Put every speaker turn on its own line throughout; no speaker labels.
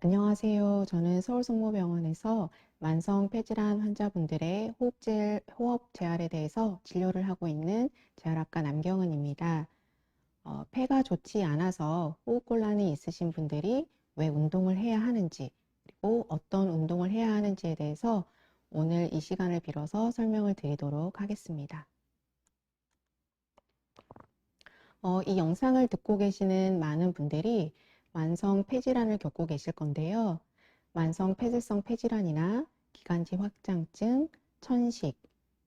안녕하세요. 저는 서울성모병원에서 만성 폐질환 환자분들의 호흡 재활에 대해서 진료를 하고 있는 재활학과 남경은입니다. 폐가 좋지 않아서 호흡곤란이 있으신 분들이 왜 운동을 해야 하는지, 그리고 어떤 운동을 해야 하는지에 대해서 오늘 이 시간을 빌어서 설명을 드리도록 하겠습니다. 이 영상을 듣고 계시는 많은 분들이 만성 폐질환을 겪고 계실 건데요. 만성 폐쇄성 폐질환이나 기관지 확장증, 천식,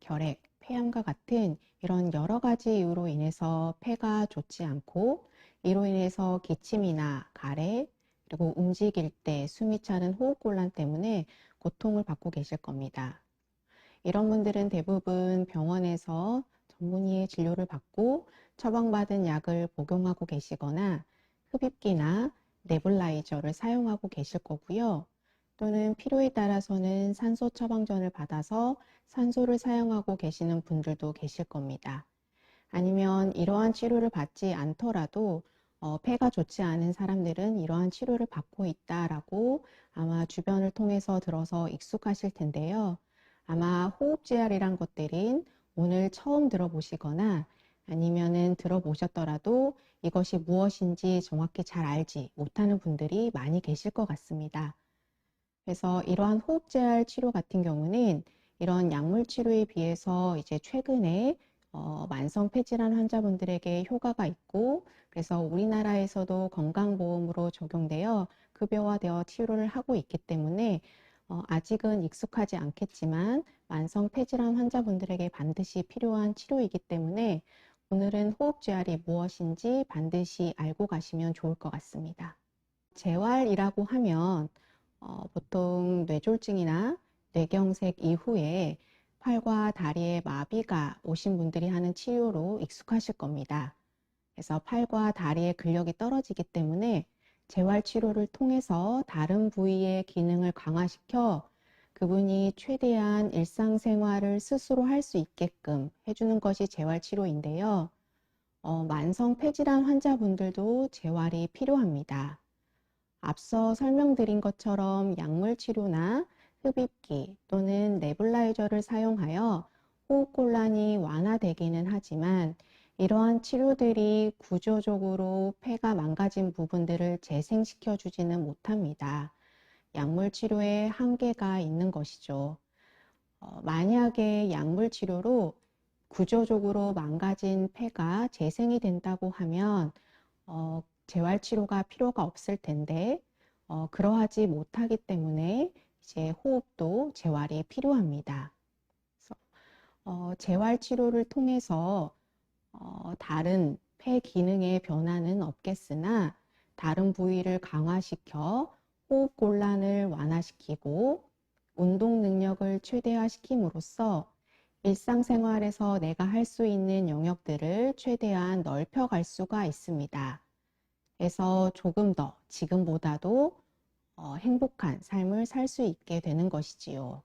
결핵, 폐암과 같은 이런 여러 가지 이유로 인해서 폐가 좋지 않고 이로 인해서 기침이나 가래, 그리고 움직일 때 숨이 차는 호흡곤란 때문에 고통을 받고 계실 겁니다. 이런 분들은 대부분 병원에서 전문의의 진료를 받고 처방받은 약을 복용하고 계시거나 흡입기나 네블라이저를 사용하고 계실 거고요. 또는 필요에 따라서는 산소 처방전을 받아서 산소를 사용하고 계시는 분들도 계실 겁니다. 아니면 이러한 치료를 받지 않더라도 폐가 좋지 않은 사람들은 이러한 치료를 받고 있다라고 아마 주변을 통해서 들어서 익숙하실 텐데요. 아마 호흡재활이란 것들은 오늘 처음 들어보시거나 아니면은 들어보셨더라도 이것이 무엇인지 정확히 잘 알지 못하는 분들이 많이 계실 것 같습니다. 그래서 이러한 호흡재활 치료 같은 경우는 이런 약물 치료에 비해서 이제 최근에 만성 폐질환 환자분들에게 효과가 있고, 그래서 우리나라에서도 건강보험으로 적용되어 급여화되어 치료를 하고 있기 때문에 아직은 익숙하지 않겠지만 만성 폐질환 환자분들에게 반드시 필요한 치료이기 때문에 오늘은 호흡재활이 무엇인지 반드시 알고 가시면 좋을 것 같습니다. 재활이라고 하면 보통 뇌졸중이나 뇌경색 이후에 팔과 다리에 마비가 오신 분들이 하는 치료로 익숙하실 겁니다. 그래서 팔과 다리의 근력이 떨어지기 때문에 재활치료를 통해서 다른 부위의 기능을 강화시켜 그분이 최대한 일상생활을 스스로 할 수 있게끔 해주는 것이 재활치료인데요. 만성 폐질환 환자분들도 재활이 필요합니다. 앞서 설명드린 것처럼 약물 치료나 흡입기 또는 네블라이저를 사용하여 호흡곤란이 완화되기는 하지만 이러한 치료들이 구조적으로 폐가 망가진 부분들을 재생시켜 주지는 못합니다. 약물 치료에 한계가 있는 것이죠. 만약에 약물 치료로 구조적으로 망가진 폐가 재생이 된다고 하면 재활치료가 필요가 없을 텐데 그러하지 못하기 때문에 이제 호흡도 재활이 필요합니다. 그래서 재활치료를 통해서 다른 폐 기능의 변화는 없겠으나 다른 부위를 강화시켜 호흡곤란을 완화시키고 운동 능력을 최대화시킴으로써 일상생활에서 내가 할 수 있는 영역들을 최대한 넓혀갈 수가 있습니다. 그래서 조금 더 지금보다도 행복한 삶을 살 수 있게 되는 것이지요.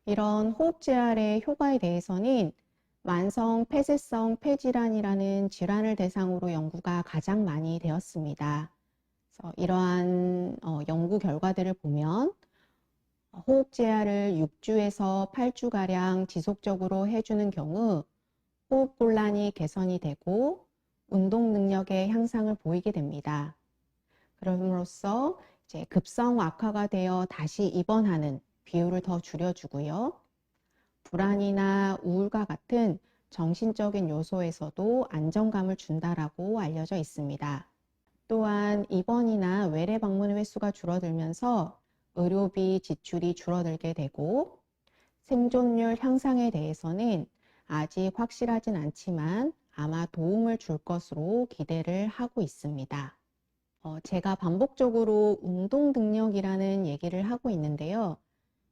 이런 호흡재활의 효과에 대해서는 만성 폐쇄성 폐질환이라는 질환을 대상으로 연구가 가장 많이 되었습니다. 그래서 이러한 연구 결과들을 보면 호흡재활을 6주에서 8주가량 지속적으로 해주는 경우 호흡곤란이 개선이 되고 운동 능력의 향상을 보이게 됩니다. 그럼으로써 이제 급성 악화가 되어 다시 입원하는 비율을 더 줄여주고요. 불안이나 우울과 같은 정신적인 요소에서도 안정감을 준다라고 알려져 있습니다. 또한 입원이나 외래 방문 횟수가 줄어들면서 의료비 지출이 줄어들게 되고 생존율 향상에 대해서는 아직 확실하진 않지만 아마 도움을 줄 것으로 기대를 하고 있습니다. 제가 반복적으로 운동 능력이라는 얘기를 하고 있는데요.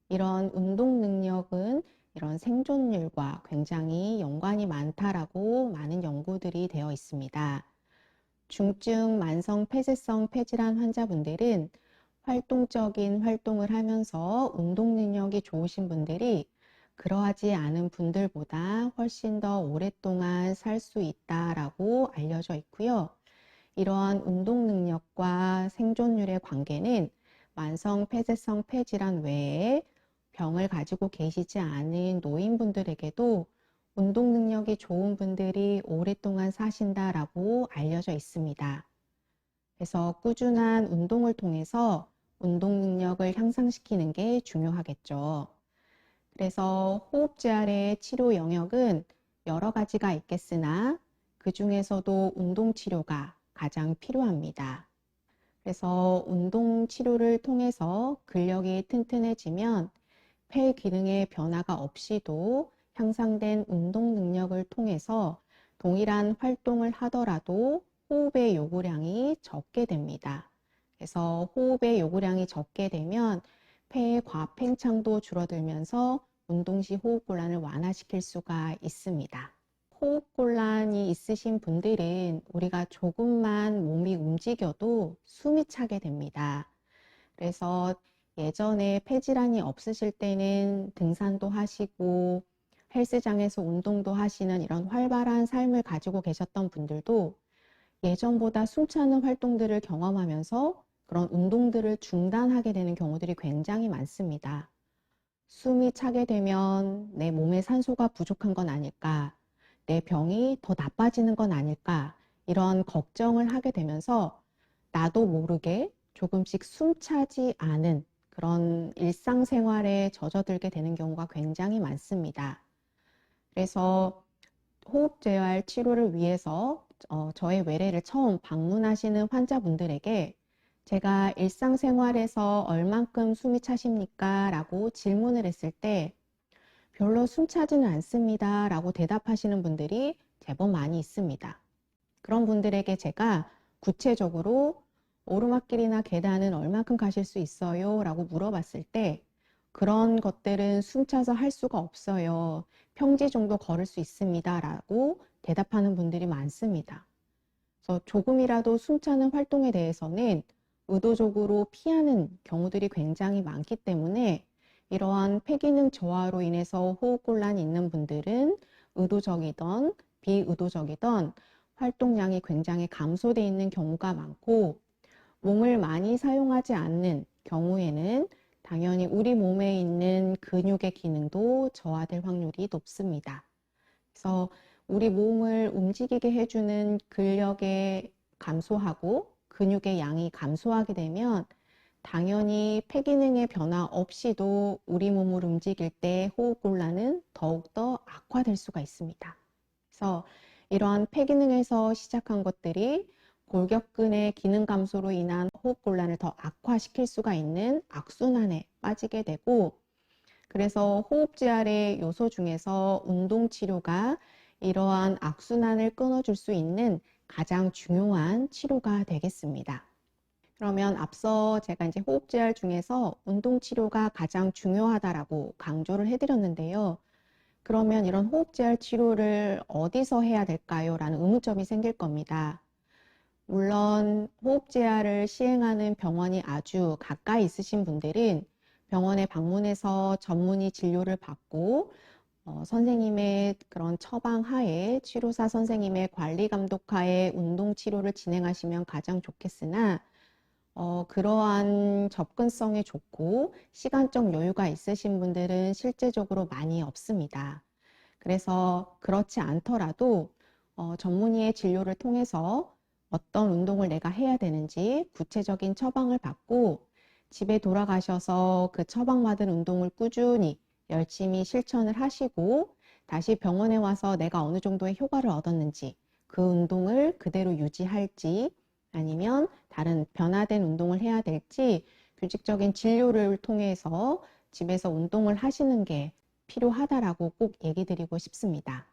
이런 운동 능력은 이런 생존율과 굉장히 연관이 많다라고 많은 연구들이 되어 있습니다. 중증 만성 폐쇄성 폐질환 환자분들은 활동적인 활동을 하면서 운동 능력이 좋으신 분들이 그러하지 않은 분들보다 훨씬 더 오랫동안 살 수 있다라고 알려져 있고요. 이러한 운동 능력과 생존율의 관계는 만성 폐쇄성 폐질환 외에 병을 가지고 계시지 않은 노인분들에게도 운동 능력이 좋은 분들이 오랫동안 사신다라고 알려져 있습니다. 그래서 꾸준한 운동을 통해서 운동 능력을 향상시키는 게 중요하겠죠. 그래서 호흡재활의 치료 영역은 여러 가지가 있겠으나 그 중에서도 운동 치료가 가장 필요합니다. 그래서 운동 치료를 통해서 근력이 튼튼해지면 폐 기능의 변화가 없이도 향상된 운동 능력을 통해서 동일한 활동을 하더라도 호흡의 요구량이 적게 됩니다. 그래서 호흡의 요구량이 적게 되면 폐의 과팽창도 줄어들면서 운동 시 호흡곤란을 완화시킬 수가 있습니다. 호흡곤란이 있으신 분들은 우리가 조금만 몸이 움직여도 숨이 차게 됩니다. 그래서 예전에 폐질환이 없으실 때는 등산도 하시고 헬스장에서 운동도 하시는 이런 활발한 삶을 가지고 계셨던 분들도 예전보다 숨차는 활동들을 경험하면서 그런 운동들을 중단하게 되는 경우들이 굉장히 많습니다. 숨이 차게 되면 내 몸에 산소가 부족한 건 아닐까, 내 병이 더 나빠지는 건 아닐까, 이런 걱정을 하게 되면서 나도 모르게 조금씩 숨차지 않은 그런 일상생활에 젖어들게 되는 경우가 굉장히 많습니다. 그래서 호흡재활 치료를 위해서 저의 외래를 처음 방문하시는 환자분들에게 제가 일상생활에서 얼만큼 숨이 차십니까? 라고 질문을 했을 때 별로 숨 차지는 않습니다. 라고 대답하시는 분들이 제법 많이 있습니다. 그런 분들에게 제가 구체적으로 오르막길이나 계단은 얼만큼 가실 수 있어요? 라고 물어봤을 때 그런 것들은 숨차서 할 수가 없어요. 평지 정도 걸을 수 있습니다. 라고 대답하는 분들이 많습니다. 그래서 조금이라도 숨차는 활동에 대해서는 의도적으로 피하는 경우들이 굉장히 많기 때문에 이러한 폐기능 저하로 인해서 호흡곤란이 있는 분들은 의도적이던 비의도적이던 활동량이 굉장히 감소되어 있는 경우가 많고 몸을 많이 사용하지 않는 경우에는 당연히 우리 몸에 있는 근육의 기능도 저하될 확률이 높습니다. 그래서 우리 몸을 움직이게 해주는 근력이 감소하고 근육의 양이 감소하게 되면 당연히 폐기능의 변화 없이도 우리 몸을 움직일 때 호흡곤란은 더욱더 악화될 수가 있습니다. 그래서 이러한 폐기능에서 시작한 것들이 골격근의 기능 감소로 인한 호흡곤란을 더 악화시킬 수가 있는 악순환에 빠지게 되고 그래서 호흡재활의 요소 중에서 운동치료가 이러한 악순환을 끊어줄 수 있는 가장 중요한 치료가 되겠습니다. 그러면 앞서 제가 이제 호흡재활 중에서 운동치료가 가장 중요하다라고 강조를 해드렸는데요. 그러면 이런 호흡재활 치료를 어디서 해야 될까요? 라는 의문점이 생길 겁니다. 물론 호흡재활을 시행하는 병원이 아주 가까이 있으신 분들은 병원에 방문해서 전문의 진료를 받고 선생님의 그런 처방 하에 치료사 선생님의 관리 감독 하에 운동 치료를 진행하시면 가장 좋겠으나 그러한 접근성이 좋고 시간적 여유가 있으신 분들은 실제적으로 많이 없습니다. 그래서 그렇지 않더라도 전문의의 진료를 통해서 어떤 운동을 내가 해야 되는지 구체적인 처방을 받고 집에 돌아가셔서 그 처방받은 운동을 꾸준히 열심히 실천을 하시고 다시 병원에 와서 내가 어느 정도의 효과를 얻었는지 그 운동을 그대로 유지할지 아니면 다른 변화된 운동을 해야 될지 규칙적인 진료를 통해서 집에서 운동을 하시는 게 필요하다라고 꼭 얘기 드리고 싶습니다.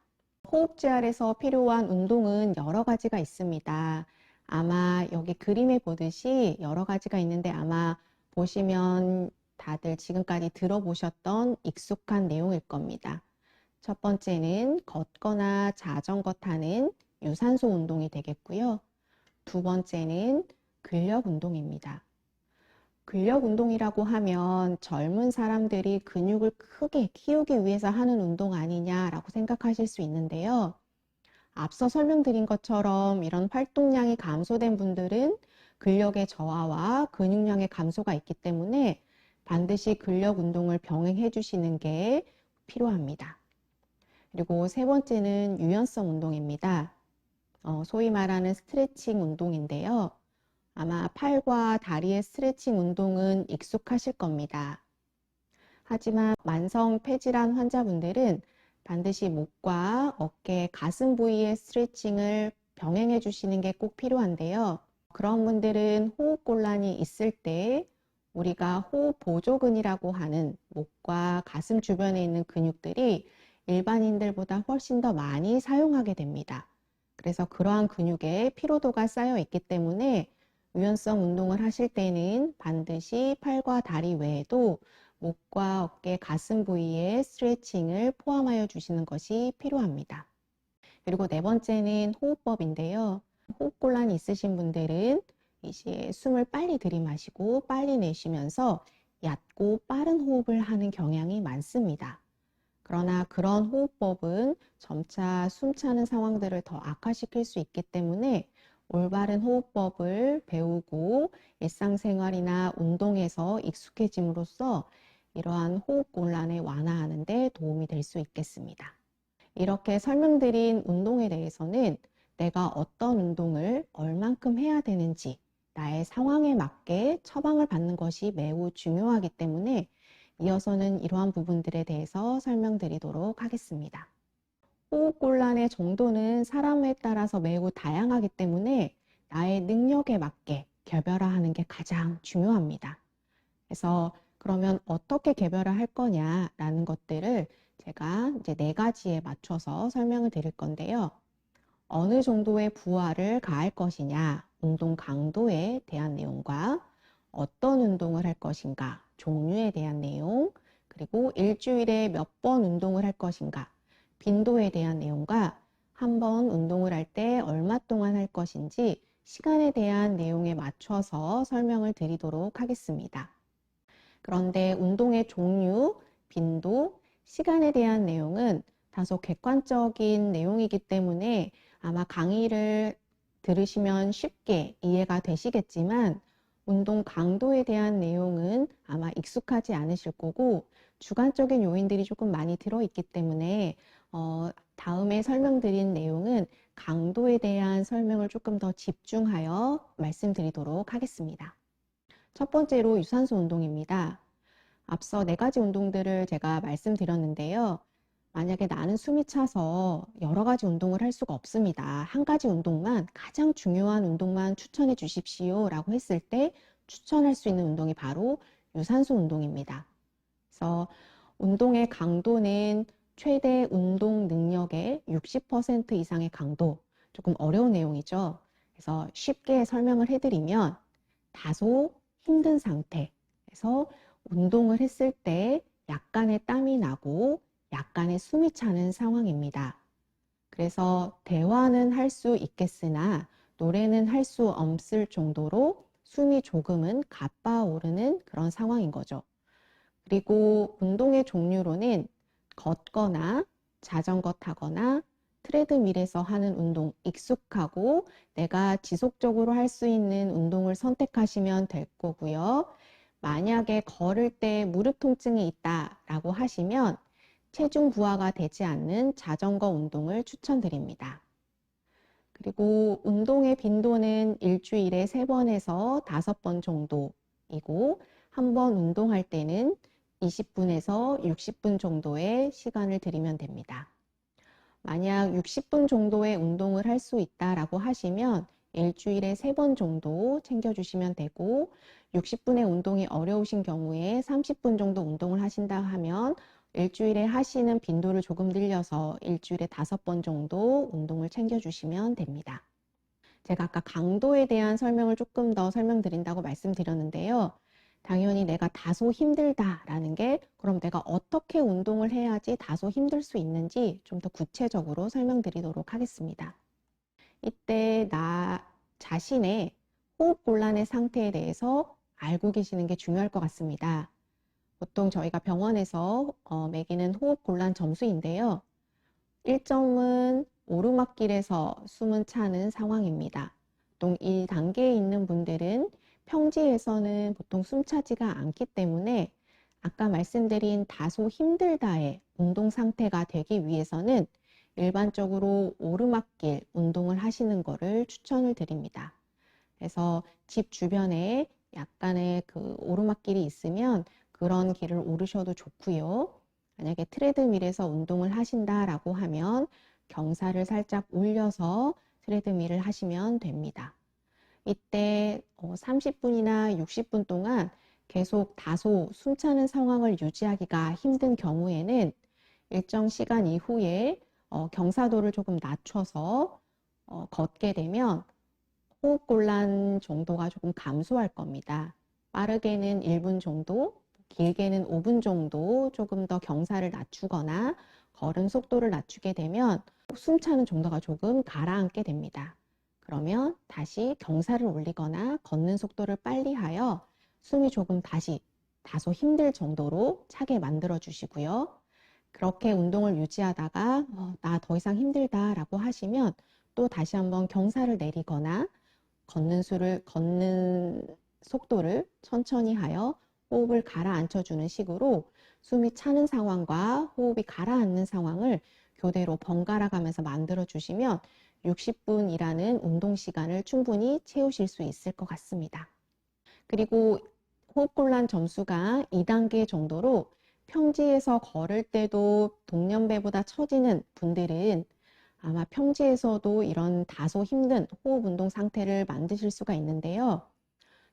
호흡재활에서 필요한 운동은 여러 가지가 있습니다. 아마 여기 그림에 보듯이 여러 가지가 있는데 아마 보시면 다들 지금까지 들어보셨던 익숙한 내용일 겁니다. 첫 번째는 걷거나 자전거 타는 유산소 운동이 되겠고요. 두 번째는 근력 운동입니다. 근력 운동이라고 하면 젊은 사람들이 근육을 크게 키우기 위해서 하는 운동 아니냐라고 생각하실 수 있는데요. 앞서 설명드린 것처럼 이런 활동량이 감소된 분들은 근력의 저하와 근육량의 감소가 있기 때문에 반드시 근력 운동을 병행해 주시는 게 필요합니다. 그리고 세 번째는 유연성 운동입니다. 소위 말하는 스트레칭 운동인데요. 아마 팔과 다리의 스트레칭 운동은 익숙하실 겁니다. 하지만 만성 폐질환 환자분들은 반드시 목과 어깨, 가슴 부위의 스트레칭을 병행해 주시는 게 꼭 필요한데요. 그런 분들은 호흡곤란이 있을 때 우리가 호흡 보조근이라고 하는 목과 가슴 주변에 있는 근육들이 일반인들보다 훨씬 더 많이 사용하게 됩니다. 그래서 그러한 근육에 피로도가 쌓여 있기 때문에 유연성 운동을 하실 때는 반드시 팔과 다리 외에도 목과 어깨, 가슴 부위에 스트레칭을 포함하여 주시는 것이 필요합니다. 그리고 네 번째는 호흡법인데요. 호흡곤란이 있으신 분들은 이제 숨을 빨리 들이마시고 빨리 내쉬면서 얕고 빠른 호흡을 하는 경향이 많습니다. 그러나 그런 호흡법은 점차 숨차는 상황들을 더 악화시킬 수 있기 때문에 올바른 호흡법을 배우고 일상생활이나 운동에서 익숙해짐으로써 이러한 호흡곤란을 완화하는 데 도움이 될 수 있겠습니다. 이렇게 설명드린 운동에 대해서는 내가 어떤 운동을 얼만큼 해야 되는지 나의 상황에 맞게 처방을 받는 것이 매우 중요하기 때문에 이어서는 이러한 부분들에 대해서 설명드리도록 하겠습니다. 호흡곤란의 정도는 사람에 따라서 매우 다양하기 때문에 나의 능력에 맞게 개별화하는 게 가장 중요합니다. 그래서 그러면 어떻게 개별화할 거냐라는 것들을 제가 이제 4가지에 맞춰서 설명을 드릴 건데요. 어느 정도의 부하를 가할 것이냐, 운동 강도에 대한 내용과 어떤 운동을 할 것인가, 종류에 대한 내용, 그리고 일주일에 몇 번 운동을 할 것인가, 빈도에 대한 내용과 한 번 운동을 할 때 얼마 동안 할 것인지 시간에 대한 내용에 맞춰서 설명을 드리도록 하겠습니다. 그런데 운동의 종류, 빈도, 시간에 대한 내용은 다소 객관적인 내용이기 때문에 아마 강의를 들으시면 쉽게 이해가 되시겠지만 운동 강도에 대한 내용은 아마 익숙하지 않으실 거고 주관적인 요인들이 조금 많이 들어있기 때문에 다음에 설명드린 내용은 강도에 대한 설명을 조금 더 집중하여 말씀드리도록 하겠습니다. 첫 번째로 유산소 운동입니다. 앞서 4가지 운동들을 제가 말씀드렸는데요. 만약에 나는 숨이 차서 여러 가지 운동을 할 수가 없습니다. 한 가지 운동만, 가장 중요한 운동만 추천해 주십시오 라고 했을 때 추천할 수 있는 운동이 바로 유산소 운동입니다. 그래서 운동의 강도는 최대 운동 능력의 60% 이상의 강도, 조금 어려운 내용이죠. 그래서 쉽게 설명을 해드리면 다소 힘든 상태에서 운동을 했을 때 약간의 땀이 나고 약간의 숨이 차는 상황입니다. 그래서 대화는 할 수 있겠으나 노래는 할 수 없을 정도로 숨이 조금은 가빠오르는 그런 상황인 거죠. 그리고 운동의 종류로는 걷거나 자전거 타거나 트레드밀에서 하는 운동, 익숙하고 내가 지속적으로 할 수 있는 운동을 선택하시면 될 거고요. 만약에 걸을 때 무릎 통증이 있다라고 하시면 체중 부하가 되지 않는 자전거 운동을 추천드립니다. 그리고 운동의 빈도는 일주일에 3번에서 5번 정도이고 한 번 운동할 때는 20분에서 60분 정도의 시간을 들이면 됩니다. 만약 60분 정도의 운동을 할 수 있다라고 하시면 일주일에 3번 정도 챙겨주시면 되고 60분의 운동이 어려우신 경우에 30분 정도 운동을 하신다 하면 일주일에 하시는 빈도를 조금 늘려서 일주일에 5번 정도 운동을 챙겨주시면 됩니다. 제가 아까 강도에 대한 설명을 조금 더 설명드린다고 말씀드렸는데요. 당연히 내가 다소 힘들다라는 게 그럼 내가 어떻게 운동을 해야지 다소 힘들 수 있는지 좀 더 구체적으로 설명드리도록 하겠습니다. 이때 나 자신의 호흡곤란의 상태에 대해서 알고 계시는 게 중요할 것 같습니다. 보통 저희가 병원에서 매기는 호흡곤란 점수인데요. 1점은 오르막길에서 숨은 차는 상황입니다. 보통 이 단계에 있는 분들은 평지에서는 보통 숨차지가 않기 때문에 아까 말씀드린 다소 힘들다의 운동 상태가 되기 위해서는 일반적으로 오르막길 운동을 하시는 거를 추천을 드립니다. 그래서 집 주변에 약간의 그 오르막길이 있으면 그런 길을 오르셔도 좋고요. 만약에 트레드밀에서 운동을 하신다라고 하면 경사를 살짝 올려서 트레드밀을 하시면 됩니다. 이때 30분이나 60분 동안 계속 다소 숨차는 상황을 유지하기가 힘든 경우에는 일정 시간 이후에 경사도를 조금 낮춰서 걷게 되면 호흡곤란 정도가 조금 감소할 겁니다. 빠르게는 1분 정도, 길게는 5분 정도 조금 더 경사를 낮추거나 걸음 속도를 낮추게 되면 숨차는 정도가 조금 가라앉게 됩니다. 그러면 다시 경사를 올리거나 걷는 속도를 빨리 하여 숨이 조금 다시 다소 힘들 정도로 차게 만들어 주시고요. 그렇게 운동을 유지하다가 나 더 이상 힘들다라고 하시면 또 다시 한번 경사를 내리거나 걷는 속도를 천천히 하여 호흡을 가라앉혀 주는 식으로 숨이 차는 상황과 호흡이 가라앉는 상황을 교대로 번갈아 가면서 만들어 주시면 60분이라는 운동 시간을 충분히 채우실 수 있을 것 같습니다. 그리고 호흡곤란 점수가 2단계 정도로 평지에서 걸을 때도 동년배보다 처지는 분들은 아마 평지에서도 이런 다소 힘든 호흡 운동 상태를 만드실 수가 있는데요.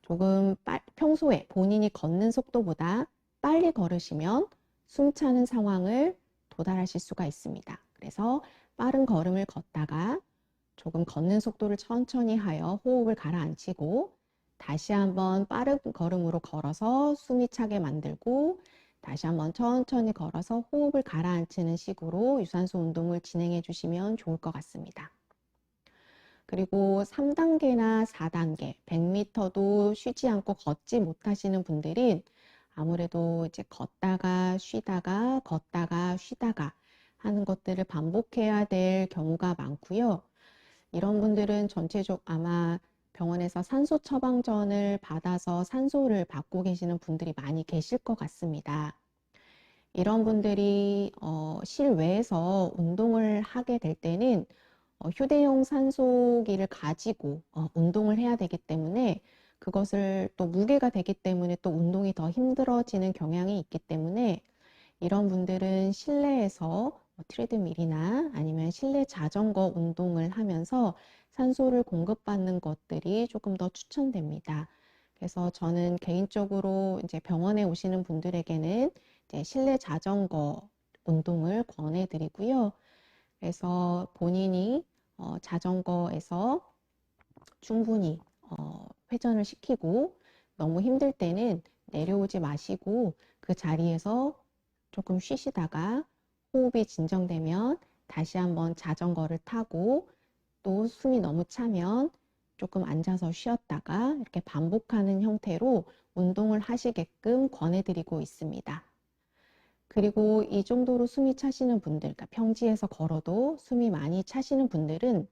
조금 평소에 본인이 걷는 속도보다 빨리 걸으시면 숨차는 상황을 도달하실 수가 있습니다. 그래서 빠른 걸음을 걷다가 조금 걷는 속도를 천천히 하여 호흡을 가라앉히고 다시 한번 빠른 걸음으로 걸어서 숨이 차게 만들고 다시 한번 천천히 걸어서 호흡을 가라앉히는 식으로 유산소 운동을 진행해 주시면 좋을 것 같습니다. 그리고 3단계나 4단계, 100m도 쉬지 않고 걷지 못하시는 분들은 아무래도 이제 걷다가 쉬다가 걷다가 쉬다가 하는 것들을 반복해야 될 경우가 많고요. 이런 분들은 전체적 아마 병원에서 산소 처방전을 받아서 산소를 받고 계시는 분들이 많이 계실 것 같습니다. 이런 분들이 실외에서 운동을 하게 될 때는 휴대용 산소기를 가지고 운동을 해야 되기 때문에 그것을 또 무게가 되기 때문에 또 운동이 더 힘들어지는 경향이 있기 때문에 이런 분들은 실내에서 트레드밀이나 아니면 실내 자전거 운동을 하면서 산소를 공급받는 것들이 조금 더 추천됩니다. 그래서 저는 개인적으로 이제 병원에 오시는 분들에게는 이제 실내 자전거 운동을 권해드리고요. 그래서 본인이 자전거에서 충분히 회전을 시키고 너무 힘들 때는 내려오지 마시고 그 자리에서 조금 쉬시다가 호흡이 진정되면 다시 한번 자전거를 타고 또 숨이 너무 차면 조금 앉아서 쉬었다가 이렇게 반복하는 형태로 운동을 하시게끔 권해드리고 있습니다. 그리고 이 정도로 숨이 차시는 분들, 그러니까 평지에서 걸어도 숨이 많이 차시는 분들은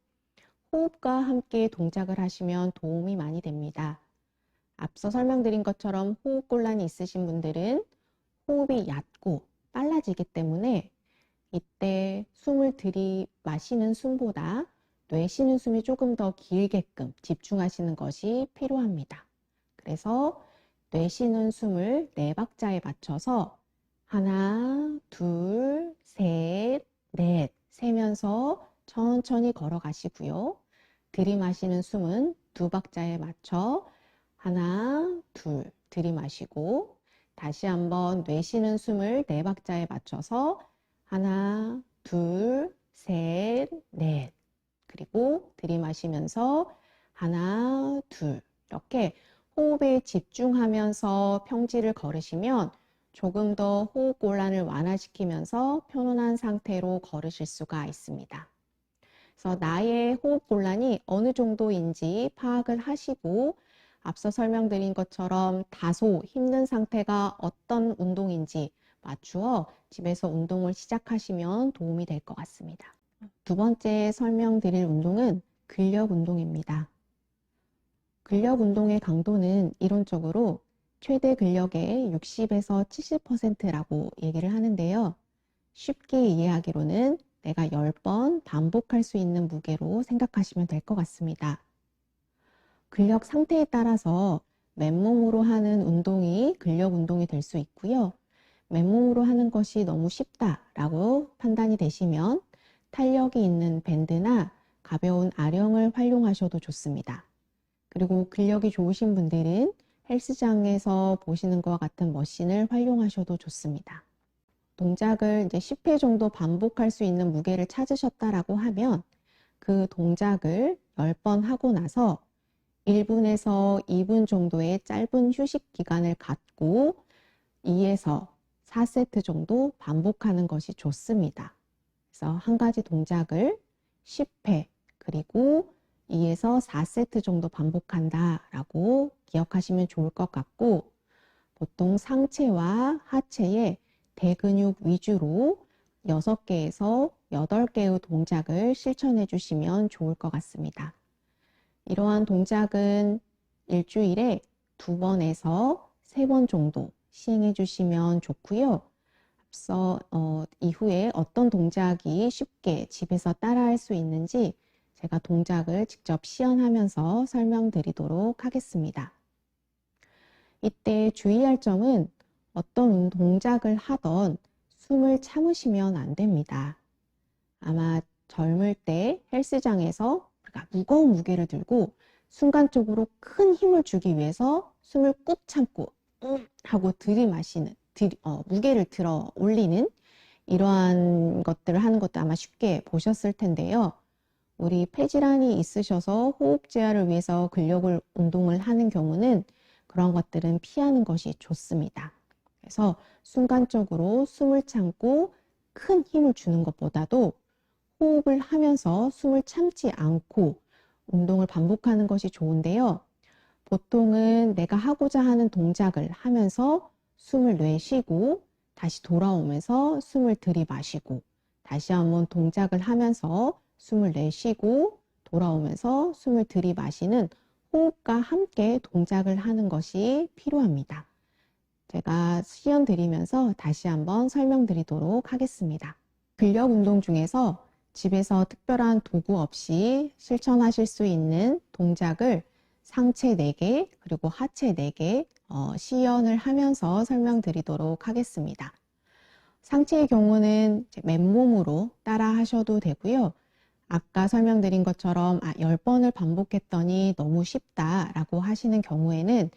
호흡과 함께 동작을 하시면 도움이 많이 됩니다. 앞서 설명드린 것처럼 호흡곤란이 있으신 분들은 호흡이 얕고 빨라지기 때문에 이때 숨을 들이마시는 숨보다 내쉬는 숨이 조금 더 길게끔 집중하시는 것이 필요합니다. 그래서 내쉬는 숨을 4박자에 맞춰서 하나, 둘, 셋, 넷 세면서 천천히 걸어가시고요. 들이마시는 숨은 2박자에 맞춰 하나, 둘 들이마시고 다시 한번 내쉬는 숨을 4박자에 맞춰서 하나, 둘, 셋, 넷 그리고 들이마시면서 하나, 둘 이렇게 호흡에 집중하면서 평지를 걸으시면 조금 더 호흡곤란을 완화시키면서 편안한 상태로 걸으실 수가 있습니다. 그래서 나의 호흡곤란이 어느 정도인지 파악을 하시고 앞서 설명드린 것처럼 다소 힘든 상태가 어떤 운동인지 맞추어 집에서 운동을 시작하시면 도움이 될 것 같습니다. 두 번째 설명드릴 운동은 근력 운동입니다. 근력 운동의 강도는 이론적으로 최대 근력의 60에서 70%라고 얘기를 하는데요. 쉽게 이해하기로는 내가 10번 반복할 수 있는 무게로 생각하시면 될 것 같습니다. 근력 상태에 따라서 맨몸으로 하는 운동이 근력 운동이 될 수 있고요. 맨몸으로 하는 것이 너무 쉽다라고 판단이 되시면 탄력이 있는 밴드나 가벼운 아령을 활용하셔도 좋습니다. 그리고 근력이 좋으신 분들은 헬스장에서 보시는 것과 같은 머신을 활용하셔도 좋습니다. 동작을 이제 10회 정도 반복할 수 있는 무게를 찾으셨다라고 하면 그 동작을 10번 하고 나서 1분에서 2분 정도의 짧은 휴식 기간을 갖고 2에서 4세트 정도 반복하는 것이 좋습니다. 그래서 한 가지 동작을 10회 그리고 2에서 4세트 정도 반복한다 라고 기억하시면 좋을 것 같고, 보통 상체와 하체의 대근육 위주로 6개에서 8개의 동작을 실천해 주시면 좋을 것 같습니다. 이러한 동작은 일주일에 2번에서 3번 정도 시행해 주시면 좋고요. 앞서 이후에 어떤 동작이 쉽게 집에서 따라할 수 있는지 제가 동작을 직접 시연하면서 설명드리도록 하겠습니다. 이때 주의할 점은 어떤 동작을 하던 숨을 참으시면 안 됩니다. 아마 젊을 때 헬스장에서 우리가 무거운 무게를 들고 순간적으로 큰 힘을 주기 위해서 숨을 꾹 참고 하고 들이마시는 무게를 들어 올리는 이러한 것들을 하는 것도 아마 쉽게 보셨을 텐데요. 우리 폐질환이 있으셔서 호흡 제어를 위해서 근력을 운동을 하는 경우는 그런 것들은 피하는 것이 좋습니다. 그래서 순간적으로 숨을 참고 큰 힘을 주는 것보다도 호흡을 하면서 숨을 참지 않고 운동을 반복하는 것이 좋은데요. 보통은 내가 하고자 하는 동작을 하면서 숨을 내쉬고 다시 돌아오면서 숨을 들이마시고 다시 한번 동작을 하면서 숨을 내쉬고 돌아오면서 숨을 들이마시는 호흡과 함께 동작을 하는 것이 필요합니다. 제가 시연 드리면서 다시 한번 설명드리도록 하겠습니다. 근력 운동 중에서 집에서 특별한 도구 없이 실천하실 수 있는 동작을 상체 4개 그리고 하체 4개 시연을 하면서 설명드리도록 하겠습니다. 상체의 경우는 맨몸으로 따라 하셔도 되고요. 아까 설명드린 것처럼 10번을 반복했더니 너무 쉽다라고 하시는 경우에는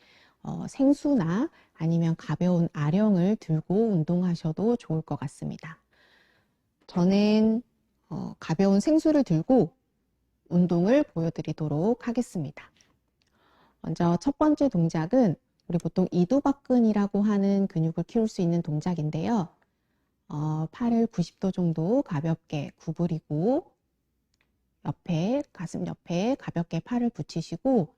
생수나 아니면 가벼운 아령을 들고 운동하셔도 좋을 것 같습니다. 저는 가벼운 생수를 들고 운동을 보여드리도록 하겠습니다. 먼저 첫 번째 동작은 우리 보통 이두박근이라고 하는 근육을 키울 수 있는 동작인데요. 팔을 90도 정도 가볍게 구부리고 가슴 옆에 가볍게 팔을 붙이시고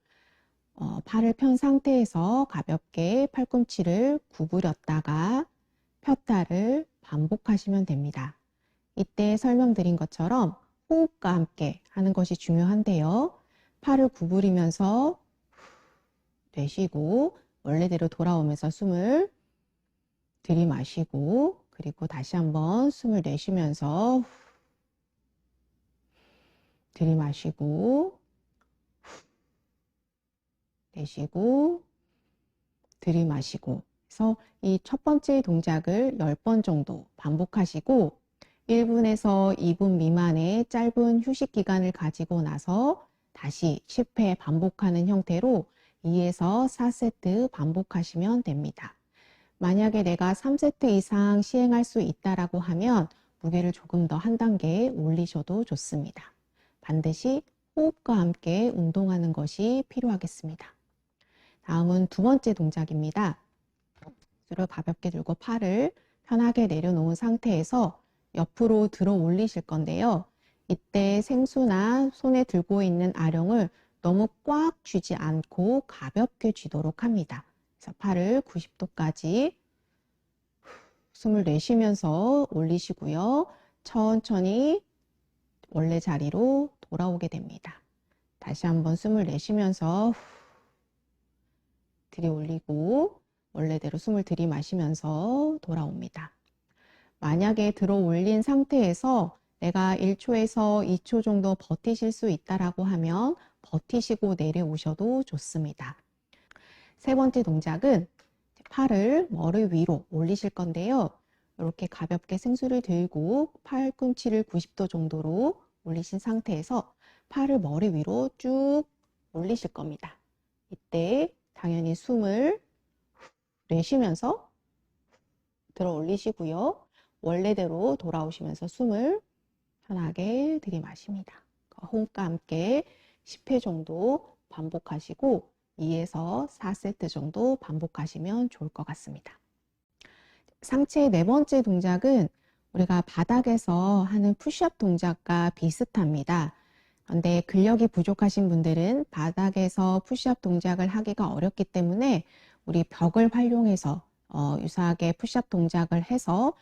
팔을 편 상태에서 가볍게 팔꿈치를 구부렸다가 폈다를 반복하시면 됩니다. 이때 설명드린 것처럼 호흡과 함께 하는 것이 중요한데요. 팔을 구부리면서 내쉬고 원래대로 돌아오면서 숨을 들이마시고 그리고 다시 한번 숨을 내쉬면서 들이마시고 내쉬고 들이마시고 해서 이 첫 번째 동작을 10번 정도 반복하시고 1분에서 2분 미만의 짧은 휴식 기간을 가지고 나서 다시 10회 반복하는 형태로 2에서 4세트 반복하시면 됩니다. 만약에 내가 3세트 이상 시행할 수 있다라고 하면 무게를 조금 더 한 단계 올리셔도 좋습니다. 반드시 호흡과 함께 운동하는 것이 필요하겠습니다. 다음은 두 번째 동작입니다. 수를 가볍게 들고 팔을 편하게 내려놓은 상태에서 옆으로 들어 올리실 건데요. 이때 생수나 손에 들고 있는 아령을 너무 꽉 쥐지 않고 가볍게 쥐도록 합니다. 그래서 팔을 90도까지 숨을 내쉬면서 올리시고요. 천천히 원래 자리로 돌아오게 됩니다. 다시 한번 숨을 내쉬면서 들이올리고 원래대로 숨을 들이마시면서 돌아옵니다. 만약에 들어 올린 상태에서 내가 1초에서 2초 정도 버티실 수 있다라고 하면 버티시고 내려오셔도 좋습니다. 세 번째 동작은 팔을 머리 위로 올리실 건데요. 이렇게 가볍게 생수를 들고 팔꿈치를 90도 정도로 올리신 상태에서 팔을 머리 위로 쭉 올리실 겁니다. 이때 당연히 숨을 내쉬면서 들어 올리시고요. 원래대로 돌아오시면서 숨을 편하게 들이마십니다. 호흡과 함께 10회 정도 반복하시고 2에서 4세트 정도 반복하시면 좋을 것 같습니다. 상체의 네 번째 동작은 우리가 바닥에서 하는 푸시업 동작과 비슷합니다. 그런데 근력이 부족하신 분들은 바닥에서 푸시업 동작을 하기가 어렵기 때문에 우리 벽을 활용해서 유사하게 푸시업 동작을 해서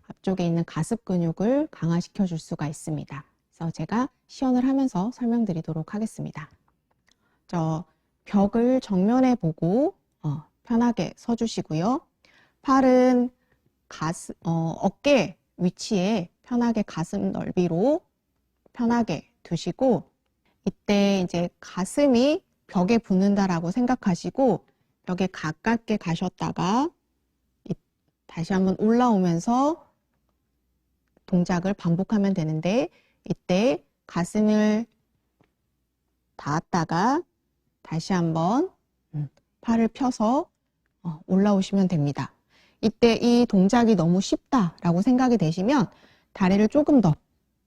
앞쪽에 있는 가슴 근육을 강화시켜 줄 수가 있습니다. 그래서 제가 시연을 하면서 설명드리도록 하겠습니다. 벽을 정면에 보고 편하게 서주시고요. 팔은 어깨 위치에 편하게 가슴 넓이로 편하게 두시고 이때 이제 가슴이 벽에 붙는다라고 생각하시고 벽에 가깝게 가셨다가 다시 한번 올라오면서 동작을 반복하면 되는데 이때 가슴을 닿았다가 다시 한번 팔을 펴서 올라오시면 됩니다. 이때 이 동작이 너무 쉽다라고 생각이 되시면 다리를 조금 더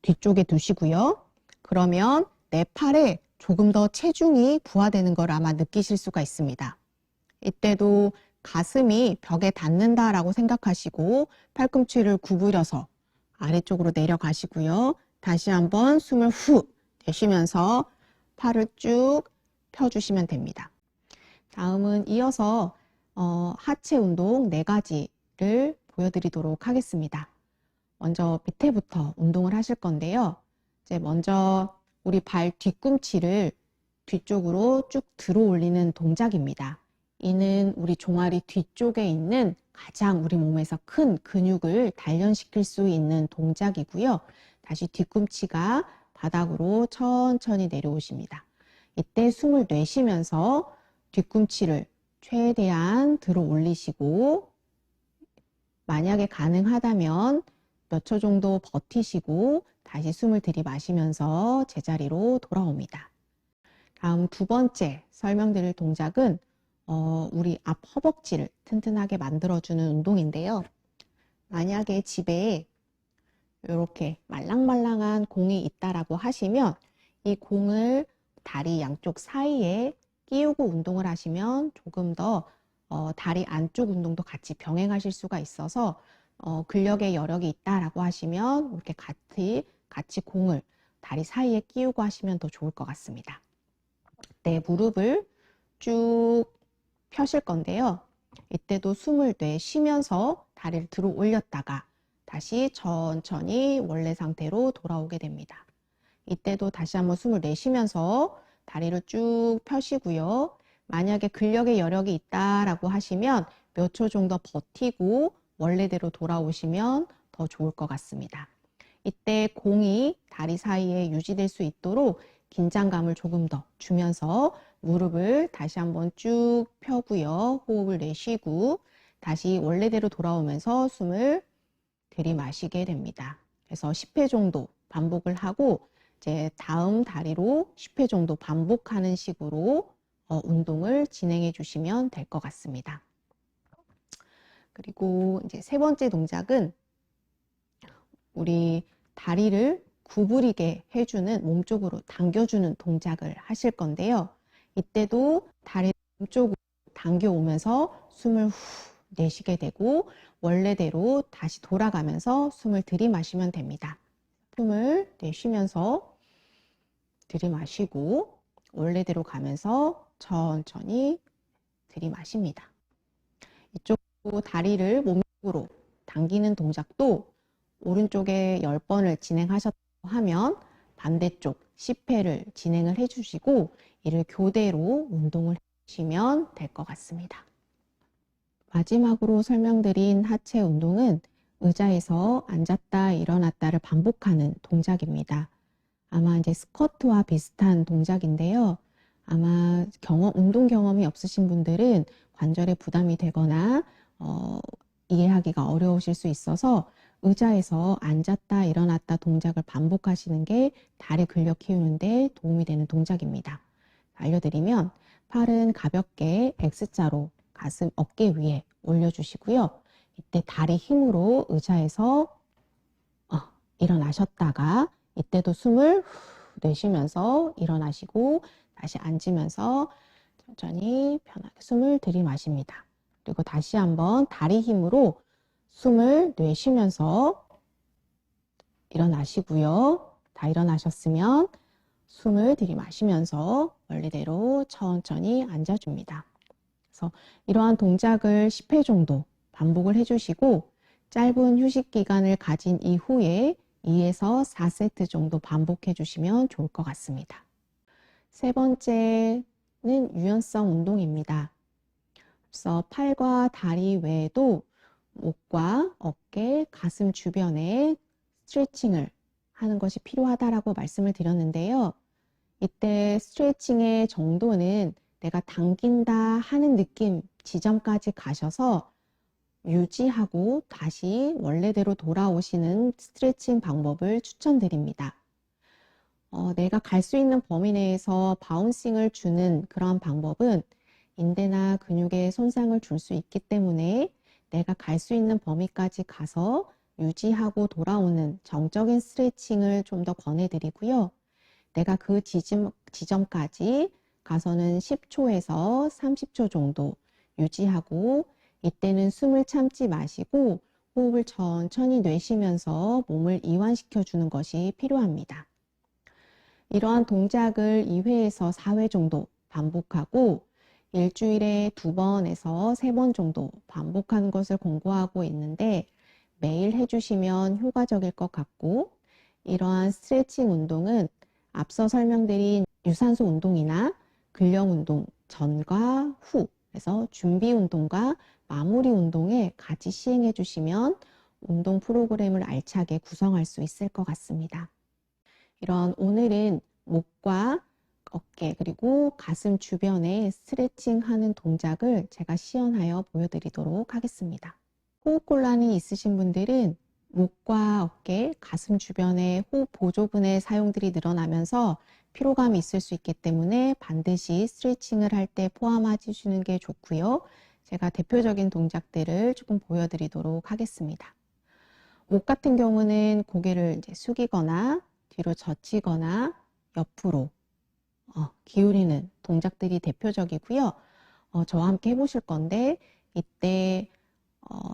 뒤쪽에 두시고요. 그러면 내 팔에 조금 더 체중이 부하되는 걸 아마 느끼실 수가 있습니다. 이때도 가슴이 벽에 닿는다라고 생각하시고 팔꿈치를 구부려서 아래쪽으로 내려가시고요. 다시 한번 숨을 후 내쉬면서 팔을 쭉 펴주시면 됩니다. 다음은 이어서 하체 운동 4가지를 보여드리도록 하겠습니다. 먼저 밑에부터 운동을 하실 건데요. 이제 먼저 우리 발 뒤꿈치를 뒤쪽으로 쭉 들어 올리는 동작입니다. 이는 우리 종아리 뒤쪽에 있는 가장 우리 몸에서 큰 근육을 단련시킬 수 있는 동작이고요. 다시 뒤꿈치가 바닥으로 천천히 내려오십니다. 이때 숨을 내쉬면서 뒤꿈치를 최대한 들어 올리시고 만약에 가능하다면 몇 초 정도 버티시고 다시 숨을 들이마시면서 제자리로 돌아옵니다. 다음 두 번째 설명드릴 동작은 우리 앞 허벅지를 튼튼하게 만들어주는 운동인데요. 만약에 집에 이렇게 말랑말랑한 공이 있다라고 하시면 이 공을 다리 양쪽 사이에 끼우고 운동을 하시면 조금 더 다리 안쪽 운동도 같이 병행하실 수가 있어서 근력의 여력이 있다라고 하시면 이렇게 같이 공을 다리 사이에 끼우고 하시면 더 좋을 것 같습니다. 네, 무릎을 쭉 펴실 건데요. 이때도 숨을 내쉬면서 다리를 들어 올렸다가 다시 천천히 원래 상태로 돌아오게 됩니다. 이때도 다시 한번 숨을 내쉬면서 다리를 쭉 펴시고요. 만약에 근력의 여력이 있다라고 하시면 몇 초 정도 버티고 원래대로 돌아오시면 더 좋을 것 같습니다. 이때 공이 다리 사이에 유지될 수 있도록 긴장감을 조금 더 주면서 무릎을 다시 한번 쭉 펴고요. 호흡을 내쉬고 다시 원래대로 돌아오면서 숨을 들이마시게 됩니다. 그래서 10회 정도 반복을 하고 이제 다음 다리로 10회 정도 반복하는 식으로 운동을 진행해 주시면 될 것 같습니다. 그리고 이제 세 번째 동작은 우리 다리를 구부리게 해주는 몸쪽으로 당겨주는 동작을 하실 건데요. 이때도 다리를 몸쪽으로 당겨오면서 숨을 후 내쉬게 되고 원래대로 다시 돌아가면서 숨을 들이마시면 됩니다. 숨을 내쉬면서 들이마시고 원래대로 가면서 천천히 들이마십니다. 이쪽으로 다리를 몸쪽으로 당기는 동작도 오른쪽에 10번을 진행하셨다고 하면 반대쪽 10회를 진행을 해주시고 이를 교대로 운동을 주시면 될 것 같습니다. 마지막으로 설명드린 하체 운동은 의자에서 앉았다 일어났다를 반복하는 동작입니다. 아마 이제 스쿼트와 비슷한 동작인데요. 아마 운동 경험이 없으신 분들은 관절에 부담이 되거나 이해하기가 어려우실 수 있어서 의자에서 앉았다 일어났다 동작을 반복하시는 게 다리 근력 키우는데 도움이 되는 동작입니다. 알려드리면 팔은 가볍게 X자로 가슴 어깨 위에 올려주시고요. 이때 다리 힘으로 의자에서 일어나셨다가 이때도 숨을 내쉬면서 일어나시고 다시 앉으면서 천천히 편하게 숨을 들이마십니다. 그리고 다시 한번 다리 힘으로 숨을 내쉬면서 일어나시고요. 다 일어나셨으면 숨을 들이마시면서 원래대로 천천히 앉아줍니다. 그래서 이러한 동작을 10회 정도 반복을 해주시고 짧은 휴식 기간을 가진 이후에 2에서 4세트 정도 반복해 주시면 좋을 것 같습니다. 세 번째는 유연성 운동입니다. 그래서 팔과 다리 외에도 목과 어깨, 가슴 주변에 스트레칭을 하는 것이 필요하다라고 말씀을 드렸는데요. 이때 스트레칭의 정도는 내가 당긴다 하는 느낌 지점까지 가셔서 유지하고 다시 원래대로 돌아오시는 스트레칭 방법을 추천드립니다. 내가 갈 수 있는 범위 내에서 바운싱을 주는 그런 방법은 인대나 근육에 손상을 줄 수 있기 때문에 내가 갈 수 있는 범위까지 가서 유지하고 돌아오는 정적인 스트레칭을 좀 더 권해드리고요. 내가 그 지점까지 가서는 10초에서 30초 정도 유지하고 이때는 숨을 참지 마시고 호흡을 천천히 내쉬면서 몸을 이완시켜 주는 것이 필요합니다. 이러한 동작을 2회에서 4회 정도 반복하고 일주일에 2번에서 3번 정도 반복하는 것을 권고하고 있는데 매일 해주시면 효과적일 것 같고 이러한 스트레칭 운동은 앞서 설명드린 유산소 운동이나 근력 운동 전과 후 그래서 준비 운동과 마무리 운동에 같이 시행해 주시면 운동 프로그램을 알차게 구성할 수 있을 것 같습니다. 오늘은 목과 어깨 그리고 가슴 주변에 스트레칭 하는 동작을 제가 시연하여 보여드리도록 하겠습니다. 호흡곤란이 있으신 분들은 목과 어깨, 가슴 주변에 호흡 보조근의 사용들이 늘어나면서 피로감이 있을 수 있기 때문에 반드시 스트레칭을 할 때 포함해 주시는 게 좋고요. 제가 대표적인 동작들을 조금 보여드리도록 하겠습니다. 목 같은 경우는 고개를 이제 숙이거나 뒤로 젖히거나 옆으로 기울이는 동작들이 대표적이고요. 저와 함께 해보실 건데 이때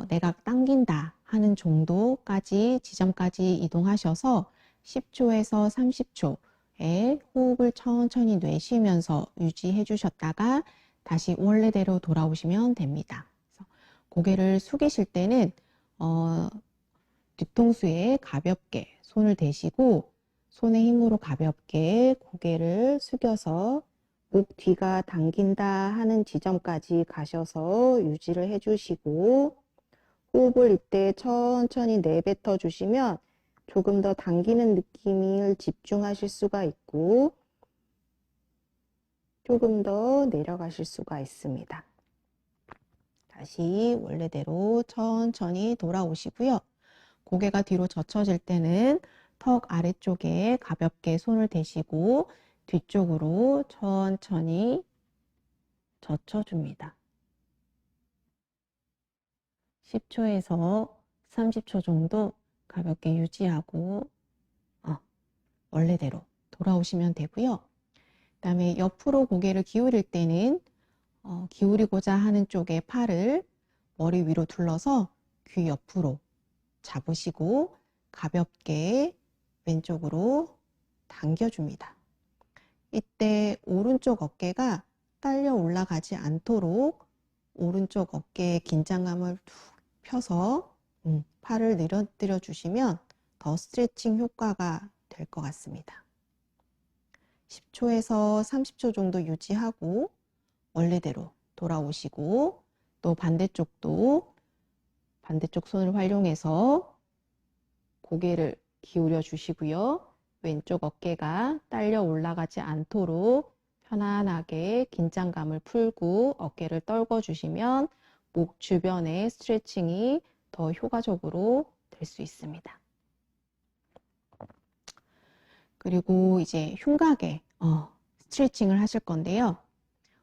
내가 당긴다 하는 정도까지 지점까지 이동하셔서 10초에서 30초의 호흡을 천천히 내쉬면서 유지해 주셨다가 다시 원래대로 돌아오시면 됩니다. 그래서 고개를 숙이실 때는 뒤통수에 가볍게 손을 대시고 손의 힘으로 가볍게 고개를 숙여서 목 뒤가 당긴다 하는 지점까지 가셔서 유지를 해주시고 호흡을 이때 천천히 내뱉어 주시면 조금 더 당기는 느낌을 집중하실 수가 있고 조금 더 내려가실 수가 있습니다. 다시 원래대로 천천히 돌아오시고요. 고개가 뒤로 젖혀질 때는 턱 아래쪽에 가볍게 손을 대시고 뒤쪽으로 천천히 젖혀줍니다. 10초에서 30초 정도 가볍게 유지하고 원래대로 돌아오시면 되고요. 그 다음에 옆으로 고개를 기울일 때는 기울이고자 하는 쪽에 팔을 머리 위로 둘러서 귀 옆으로 잡으시고 가볍게 왼쪽으로 당겨줍니다. 이때 오른쪽 어깨가 딸려 올라가지 않도록 오른쪽 어깨에 긴장감을 툭 펴서 팔을 늘어뜨려 주시면 더 스트레칭 효과가 될 것 같습니다. 10초에서 30초 정도 유지하고 원래대로 돌아오시고, 또 반대쪽도 반대쪽 손을 활용해서 고개를 기울여 주시고요. 왼쪽 어깨가 딸려 올라가지 않도록 편안하게 긴장감을 풀고 어깨를 떨궈 주시면 목 주변의 스트레칭이 더 효과적으로 될 수 있습니다. 그리고 이제 흉곽에 스트레칭을 하실 건데요.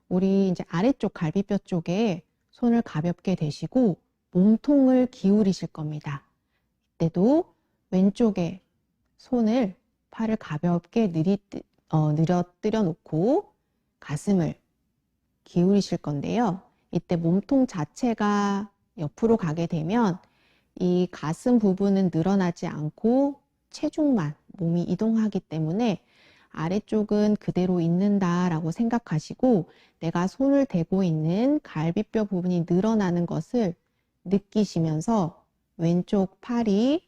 우리 이제 아래쪽 갈비뼈 쪽에 손을 가볍게 대시고 몸통을 기울이실 겁니다. 이때도 왼쪽에 손을 팔을 가볍게 늘어뜨려 놓고 가슴을 기울이실 건데요. 이때 몸통 자체가 옆으로 가게 되면 이 가슴 부분은 늘어나지 않고 체중만 몸이 이동하기 때문에 아래쪽은 그대로 있는다라고 생각하시고 내가 손을 대고 있는 갈비뼈 부분이 늘어나는 것을 느끼시면서 왼쪽 팔이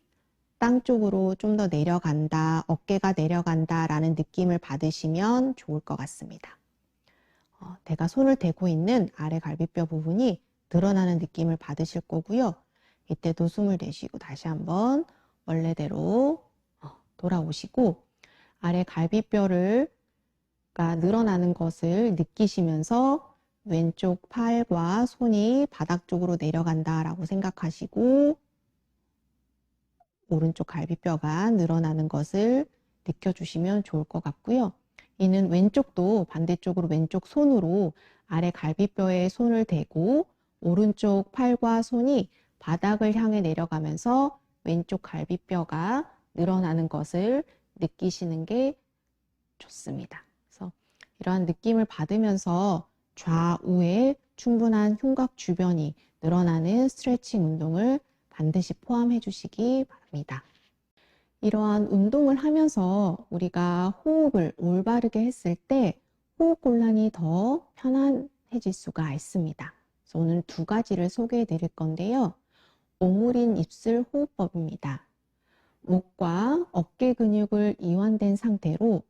땅 쪽으로 좀 더 내려간다, 어깨가 내려간다 라는 느낌을 받으시면 좋을 것 같습니다. 내가 손을 대고 있는 아래 갈비뼈 부분이 늘어나는 느낌을 받으실 거고요. 이때도 숨을 내쉬고 다시 한번 원래대로 돌아오시고 아래 갈비뼈가 늘어나는 것을 느끼시면서 왼쪽 팔과 손이 바닥 쪽으로 내려간다라고 생각하시고 오른쪽 갈비뼈가 늘어나는 것을 느껴주시면 좋을 것 같고요. 이는 왼쪽도 반대쪽으로 왼쪽 손으로 아래 갈비뼈에 손을 대고 오른쪽 팔과 손이 바닥을 향해 내려가면서 왼쪽 갈비뼈가 늘어나는 것을 느끼시는 게 좋습니다. 그래서 이러한 느낌을 받으면서 좌우에 충분한 흉곽 주변이 늘어나는 스트레칭 운동을 반드시 포함해 주시기 바랍니다. 이러한 운동을 하면서 우리가 호흡을 올바르게 했을 때 호흡곤란이 더 편안해질 수가 있습니다. 그래서 오늘 두 가지를 소개해 드릴 건데요. 오므린 입술 호흡법입니다. 목과 어깨 근육을 이완된 상태로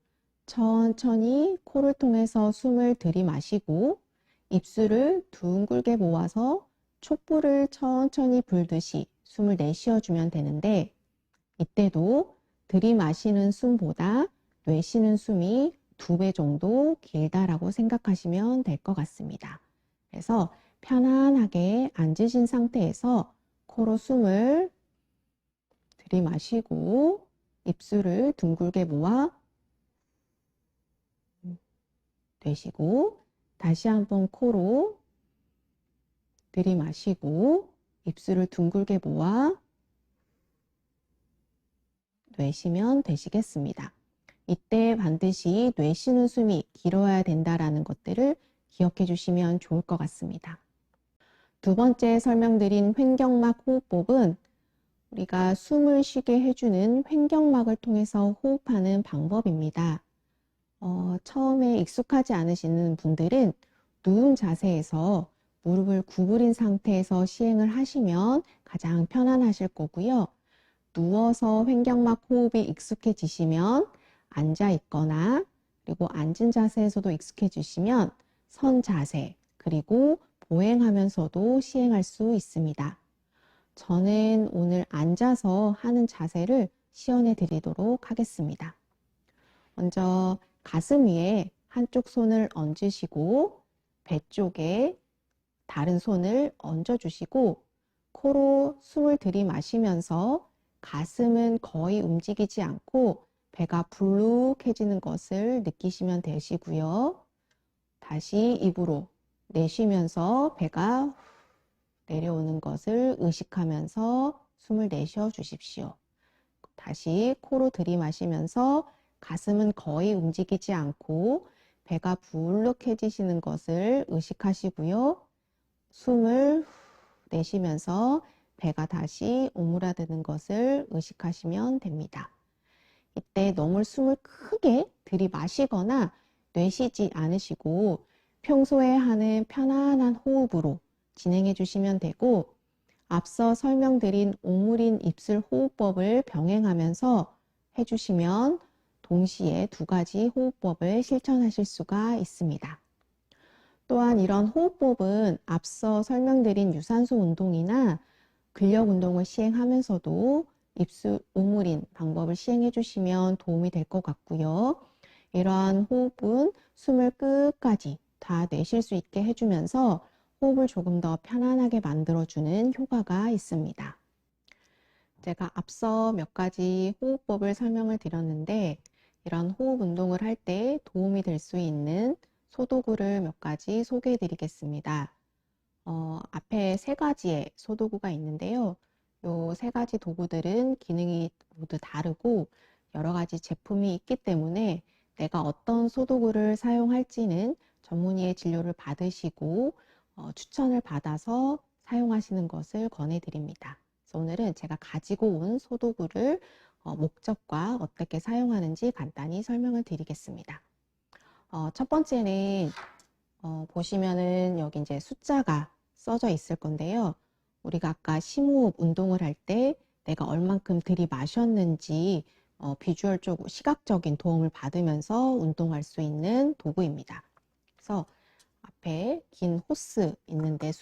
천천히 코를 통해서 숨을 들이마시고 입술을 둥글게 모아서 촛불을 천천히 불듯이 숨을 내쉬어주면 되는데 이때도 들이마시는 숨보다 내쉬는 숨이 2배 정도 길다라고 생각하시면 될 것 같습니다. 그래서 편안하게 앉으신 상태에서 코로 숨을 들이마시고 입술을 둥글게 모아 내쉬고 다시 한번 코로 들이마시고 입술을 둥글게 모아 내쉬면 되시겠습니다. 이때 반드시 내쉬는 숨이 길어야 된다라는 것들을 기억해 주시면 좋을 것 같습니다. 두 번째 설명드린 횡격막 호흡법은 우리가 숨을 쉬게 해주는 횡격막을 통해서 호흡하는 방법입니다. 처음에 익숙하지 않으시는 분들은 누운 자세에서 무릎을 구부린 상태에서 시행을 하시면 가장 편안하실 거고요. 누워서 횡격막 호흡이 익숙해지시면 앉아 있거나 그리고 앉은 자세에서도 익숙해지시면 선 자세 그리고 보행하면서도 시행할 수 있습니다. 저는 오늘 앉아서 하는 자세를 시연해 드리도록 하겠습니다. 먼저 가슴 위에 한쪽 손을 얹으시고 배 쪽에 다른 손을 얹어주시고 코로 숨을 들이마시면서 가슴은 거의 움직이지 않고 배가 불룩해지는 것을 느끼시면 되시고요. 다시 입으로 내쉬면서 배가 내려오는 것을 의식하면서 숨을 내쉬어 주십시오. 다시 코로 들이마시면서 가슴은 거의 움직이지 않고 배가 불룩해지시는 것을 의식하시고요. 숨을 내쉬면서 배가 다시 오므라드는 것을 의식하시면 됩니다. 이때 너무 숨을 크게 들이마시거나 내쉬지 않으시고 평소에 하는 편안한 호흡으로 진행해 주시면 되고 앞서 설명드린 오므린 입술 호흡법을 병행하면서 해주시면 동시에 두 가지 호흡법을 실천하실 수가 있습니다. 또한 이런 호흡법은 앞서 설명드린 유산소 운동이나 근력 운동을 시행하면서도 입수 오므린 방법을 시행해 주시면 도움이 될 것 같고요. 이러한 호흡은 숨을 끝까지 다 내쉴 수 있게 해주면서 호흡을 조금 더 편안하게 만들어주는 효과가 있습니다. 제가 앞서 몇 가지 호흡법을 설명을 드렸는데 이런 호흡 운동을 할 때 도움이 될 수 있는 소도구를 몇 가지 소개해 드리겠습니다. 앞에 세 가지의 소도구가 있는데요. 요 세 가지 도구들은 기능이 모두 다르고 여러 가지 제품이 있기 때문에 내가 어떤 소도구를 사용할지는 전문의의 진료를 받으시고 추천을 받아서 사용하시는 것을 권해드립니다. 그래서 오늘은 제가 가지고 온 소도구를 목적과 어떻게 사용하는지 간단히 설명을 드리겠습니다. 첫 번째는 보시면은 여기 이제 숫자가 써져 있을 건데요. 우리가 아까 심호흡 운동을 할 때 내가 얼만큼 들이마셨는지 비주얼적으로 시각적인 도움을 받으면서 운동할 수 있는 도구입니다. 그래서 앞에 긴 호스 있는데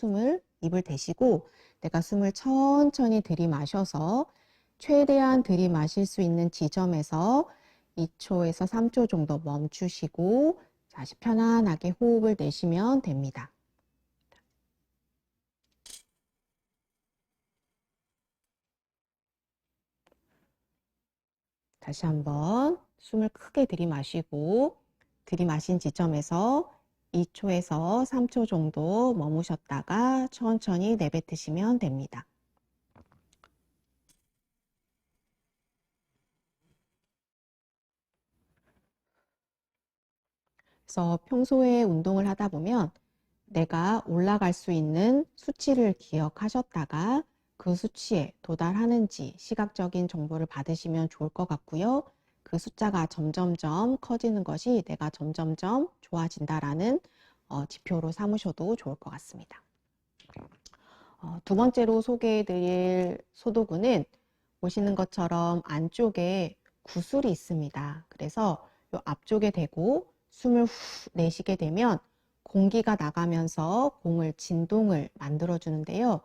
입을 대시고 내가 숨을 천천히 들이마셔서 최대한 들이마실 수 있는 지점에서 2초에서 3초 정도 멈추시고 다시 편안하게 호흡을 내쉬면 됩니다. 다시 한번 숨을 크게 들이마시고 들이마신 지점에서 2초에서 3초 정도 머무셨다가 천천히 내뱉으시면 됩니다. 그래서 평소에 운동을 하다 보면 내가 올라갈 수 있는 수치를 기억하셨다가 그 수치에 도달하는지 시각적인 정보를 받으시면 좋을 것 같고요. 그 숫자가 점점점 커지는 것이 내가 점점점 좋아진다라는 지표로 삼으셔도 좋을 것 같습니다. 두 번째로 소개해 드릴 소도구는 보시는 것처럼 안쪽에 구슬이 있습니다. 그래서 이 앞쪽에 대고 숨을 후 내쉬게 되면 공기가 나가면서 진동을 만들어 주는데요.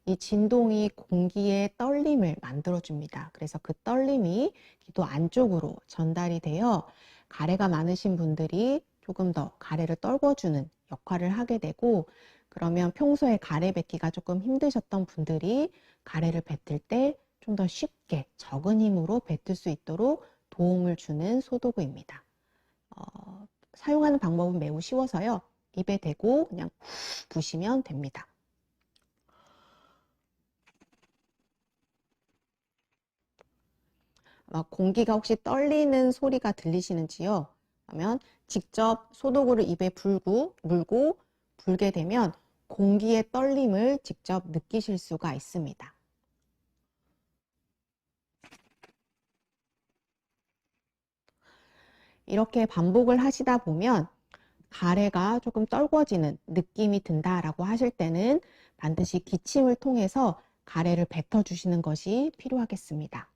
이 진동이 공기의 떨림을 만들어 줍니다. 그래서 그 떨림이 기도 안쪽으로 전달이 되어 가래가 많으신 분들이 조금 더 가래를 떨궈주는 역할을 하게 되고, 그러면 평소에 가래 뱉기가 조금 힘드셨던 분들이 가래를 뱉을 때 좀 더 쉽게 적은 힘으로 뱉을 수 있도록 도움을 주는 소도구입니다. 사용하는 방법은 매우 쉬워서요. 입에 대고 그냥 후 부시면 됩니다. 공기가 혹시 떨리는 소리가 들리시는지요? 그러면 직접 소도구를 입에 물고 불게 되면 공기의 떨림을 직접 느끼실 수가 있습니다. 이렇게 반복을 하시다 보면 가래가 조금 떨궈지는 느낌이 든다라고 하실 때는 반드시 기침을 통해서 가래를 뱉어주시는 것이 필요하겠습니다.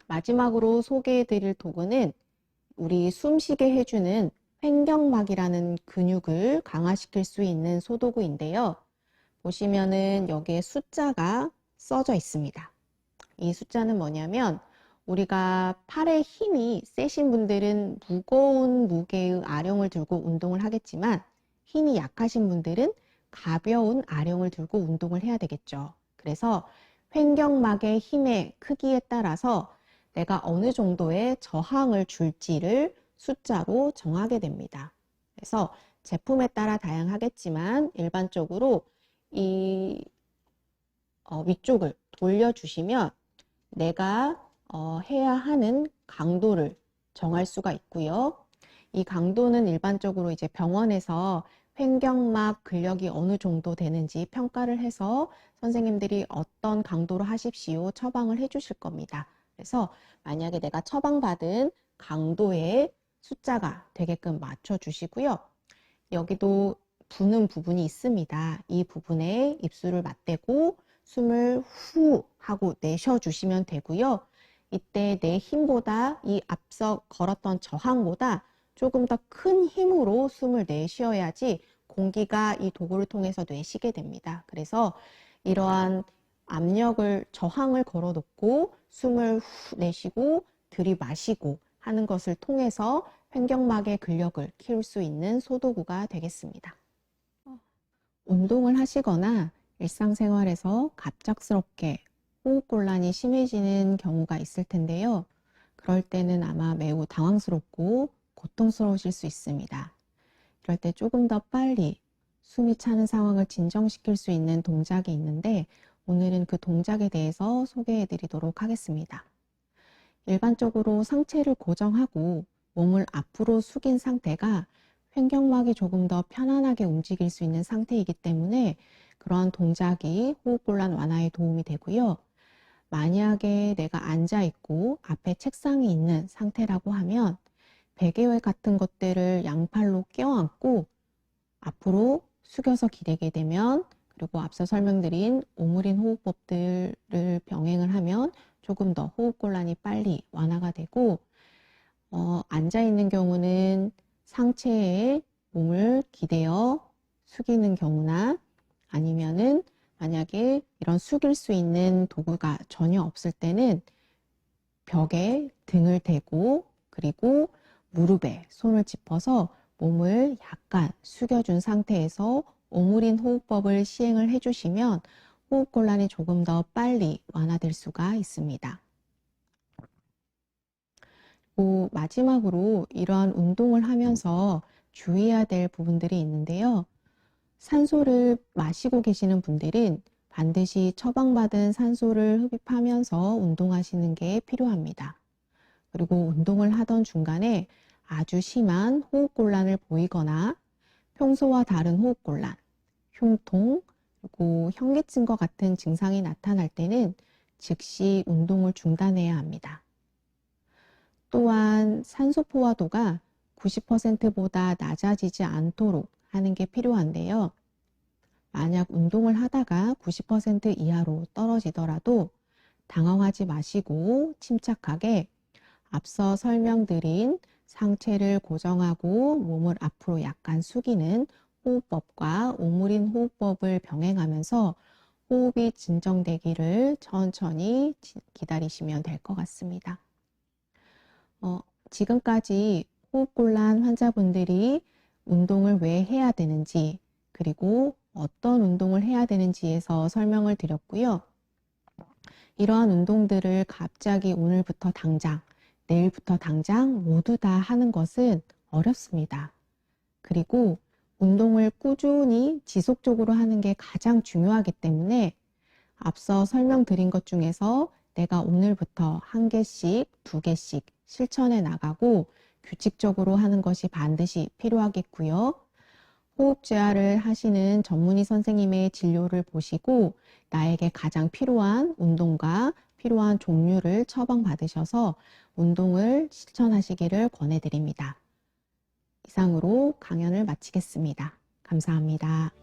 마지막으로 소개해 드릴 도구는 우리 숨쉬게 해주는 횡격막이라는 근육을 강화시킬 수 있는 소도구인데요. 보시면은 여기에 숫자가 써져 있습니다. 이 숫자는 뭐냐면 우리가 팔에 힘이 세신 분들은 무거운 무게의 아령을 들고 운동을 하겠지만 힘이 약하신 분들은 가벼운 아령을 들고 운동을 해야 되겠죠. 그래서 횡격막의 힘의 크기에 따라서 내가 어느 정도의 저항을 줄지를 숫자로 정하게 됩니다. 그래서 제품에 따라 다양하겠지만 일반적으로 이 위쪽을 돌려주시면 내가 해야 하는 강도를 정할 수가 있고요. 이 강도는 일반적으로 이제 병원에서 횡격막 근력이 어느 정도 되는지 평가를 해서 선생님들이 어떤 강도로 하십시오 처방을 해 주실 겁니다. 그래서 만약에 내가 처방받은 강도의 숫자가 되게끔 맞춰 주시고요. 여기도 부는 부분이 있습니다. 이 부분에 입술을 맞대고 숨을 후 하고 내쉬어 주시면 되고요. 이때 내 힘보다 이 앞서 걸었던 저항보다 조금 더 큰 힘으로 숨을 내쉬어야지 공기가 이 도구를 통해서 내쉬게 됩니다. 그래서 이러한 압력을, 저항을 걸어놓고 숨을 후 내쉬고 들이마시고 하는 것을 통해서 횡격막의 근력을 키울 수 있는 소도구가 되겠습니다. 운동을 하시거나 일상생활에서 갑작스럽게 호흡곤란이 심해지는 경우가 있을 텐데요. 그럴 때는 아마 매우 당황스럽고 고통스러우실 수 있습니다. 그럴 때 조금 더 빨리 숨이 차는 상황을 진정시킬 수 있는 동작이 있는데 오늘은 그 동작에 대해서 소개해 드리도록 하겠습니다. 일반적으로 상체를 고정하고 몸을 앞으로 숙인 상태가 횡격막이 조금 더 편안하게 움직일 수 있는 상태이기 때문에 그러한 동작이 호흡곤란 완화에 도움이 되고요. 만약에 내가 앉아 있고 앞에 책상이 있는 상태라고 하면 베개 같은 것들을 양팔로 껴안고 앞으로 숙여서 기대게 되면, 그리고 앞서 설명드린 오므린 호흡법들을 병행을 하면 조금 더 호흡곤란이 빨리 완화가 되고, 앉아 있는 경우는 상체에 몸을 기대어 숙이는 경우나 아니면은 만약에 이런 숙일 수 있는 도구가 전혀 없을 때는 벽에 등을 대고 그리고 무릎에 손을 짚어서 몸을 약간 숙여준 상태에서 오므린 호흡법을 시행을 해주시면 호흡곤란이 조금 더 빨리 완화될 수가 있습니다. 그리고 마지막으로 이러한 운동을 하면서 주의해야 될 부분들이 있는데요. 산소를 마시고 계시는 분들은 반드시 처방받은 산소를 흡입하면서 운동하시는 게 필요합니다. 그리고 운동을 하던 중간에 아주 심한 호흡곤란을 보이거나 평소와 다른 호흡곤란, 흉통, 그리고 현기증과 같은 증상이 나타날 때는 즉시 운동을 중단해야 합니다. 또한 산소 포화도가 90%보다 낮아지지 않도록 하는 게 필요한데요. 만약 운동을 하다가 90% 이하로 떨어지더라도 당황하지 마시고 침착하게 앞서 설명드린 상체를 고정하고 몸을 앞으로 약간 숙이는 호흡법과 오므린 호흡법을 병행하면서 호흡이 진정되기를 천천히 기다리시면 될 것 같습니다. 지금까지 호흡곤란 환자분들이 운동을 왜 해야 되는지, 그리고 어떤 운동을 해야 되는지에서 설명을 드렸고요. 이러한 운동들을 갑자기 오늘부터 당장, 내일부터 당장 모두 다 하는 것은 어렵습니다. 그리고 운동을 꾸준히 지속적으로 하는 게 가장 중요하기 때문에 앞서 설명드린 것 중에서 내가 오늘부터 1개씩, 2개씩 실천해 나가고 규칙적으로 하는 것이 반드시 필요하겠고요. 호흡 재활을 하시는 전문의 선생님의 진료를 보시고 나에게 가장 필요한 운동과 필요한 종류를 처방받으셔서 운동을 실천하시기를 권해드립니다. 이상으로 강연을 마치겠습니다. 감사합니다.